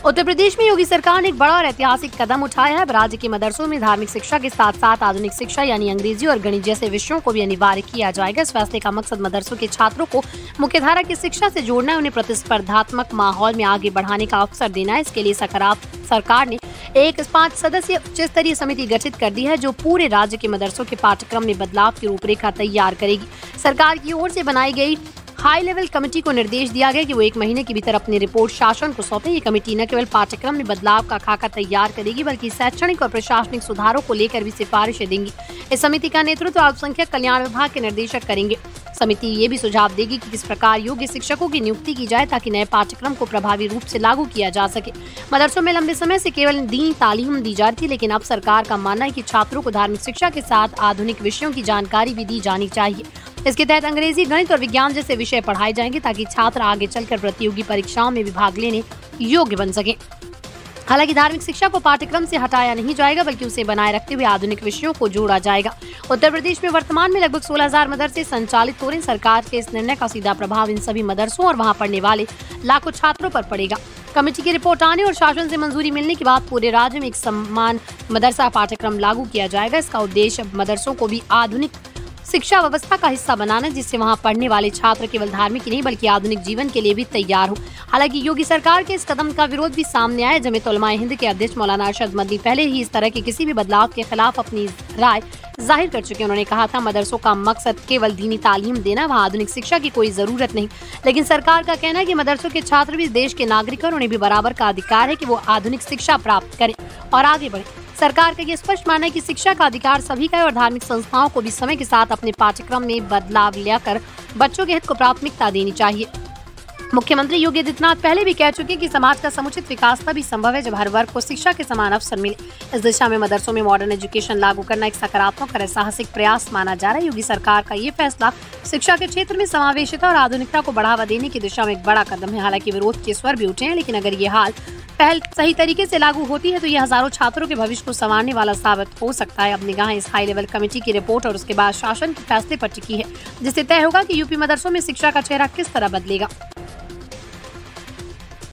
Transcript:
उत्तर प्रदेश में योगी सरकार ने एक बड़ा और ऐतिहासिक कदम उठाया है। राज्य के मदरसों में धार्मिक शिक्षा के साथ साथ आधुनिक शिक्षा यानी अंग्रेजी और गणित जैसे विषयों को भी अनिवार्य किया जाएगा। इस फैसले का मकसद मदरसों के छात्रों को मुख्यधारा की शिक्षा से जोड़ना है, उन्हें प्रतिस्पर्धात्मक माहौल में आगे बढ़ाने का अवसर देना है। इसके लिए सरकार ने एक 5 सदस्यीय उच्च स्तरीय समिति गठित कर दी है, जो पूरे राज्य के मदरसों के पाठ्यक्रम में बदलाव की रूपरेखा तैयार करेगी। सरकार की ओर से बनाई गई हाई लेवल कमेटी को निर्देश दिया गया कि वो 1 महीने के भीतर अपनी रिपोर्ट शासन को सौंपे। ये कमेटी न केवल पाठ्यक्रम में बदलाव का खाका तैयार करेगी, बल्कि शैक्षणिक और प्रशासनिक सुधारों को लेकर भी सिफारिशें देंगी। इस समिति का नेतृत्व अल्पसंख्यक कल्याण विभाग के निदेशक करेंगे। समिति ये भी सुझाव देगी कि किस प्रकार योग्य शिक्षकों की नियुक्ति की जाए ताकि नए पाठ्यक्रम को प्रभावी रूप से लागू किया जा सके। मदरसों में लंबे समय से केवल दीनी तालीम दी जाती थी, लेकिन अब सरकार का मानना है कि छात्रों को धार्मिक शिक्षा के साथ आधुनिक विषयों की जानकारी भी दी जानी चाहिए। इसके तहत अंग्रेजी, गणित और विज्ञान जैसे विषय पढ़ाए जाएंगे ताकि छात्र आगे चलकर प्रतियोगी परीक्षाओं में भाग लेने योग्य बन सके। हालांकि धार्मिक शिक्षा को पाठ्यक्रम से हटाया नहीं जाएगा, बल्कि उसे बनाए रखते हुए आधुनिक विषयों को जोड़ा जाएगा। उत्तर प्रदेश में वर्तमान में लगभग 16,000 मदरसे संचालित हो रहे हैं। सरकार के इस निर्णय का सीधा प्रभाव इन सभी मदरसों और वहां पढ़ने वाले लाखों छात्रों पर पड़ेगा। कमेटी की रिपोर्ट आने और शासन से मंजूरी मिलने के बाद पूरे राज्य में एक समान मदरसा पाठ्यक्रम लागू किया जाएगा। इसका उद्देश्य मदरसों को भी आधुनिक शिक्षा व्यवस्था का हिस्सा बनाना, जिससे वहां पढ़ने वाले छात्र केवल धार्मिक ही नहीं बल्कि आधुनिक जीवन के लिए भी तैयार हो। हालांकि योगी सरकार के इस कदम का विरोध भी सामने आया। जमीयत उलमाए हिंद के अध्यक्ष मौलाना अरशद मदनी पहले ही इस तरह के किसी भी बदलाव के खिलाफ अपनी राय जाहिर कर चुके। उन्होंने कहा था, मदरसों का मकसद केवल दीनी तालीम देना, वहाँ आधुनिक शिक्षा की कोई जरूरत नहीं। लेकिन सरकार का कहना है कि मदरसों के छात्र भी देश के नागरिक हैं और उन्हें भी बराबर का अधिकार है कि वो आधुनिक शिक्षा प्राप्त करें और आगे बढ़े। सरकार का ये स्पष्ट मानना है कि शिक्षा का अधिकार सभी का है और धार्मिक संस्थाओं को भी समय के साथ अपने पाठ्यक्रम में बदलाव लाकर बच्चों के हित को प्राथमिकता देनी चाहिए। मुख्यमंत्री योगी आदित्यनाथ पहले भी कह चुके हैं कि समाज का समुचित विकास तभी संभव है जब हर वर्ग को शिक्षा के समान अवसर मिले। इस दिशा में मदरसों में मॉडर्न एजुकेशन लागू करना एक सकारात्मक और ऐतिहासिक प्रयास माना जा रहा है। योगी सरकार का ये फैसला शिक्षा के क्षेत्र में समावेशिता और आधुनिकता को बढ़ावा देने की दिशा में एक बड़ा कदम है। हालांकि विरोध के स्वर भी उठे हैं, लेकिन अगर ये पहल सही तरीके से लागू होती है तो ये हजारों छात्रों के भविष्य को संवारने वाला साबित हो सकता है। अब निगाहें इस हाई लेवल कमेटी की रिपोर्ट और उसके बाद शासन के फैसले पर टिकी है, जिससे तय होगा कि यूपी मदरसों में शिक्षा का चेहरा किस तरह बदलेगा।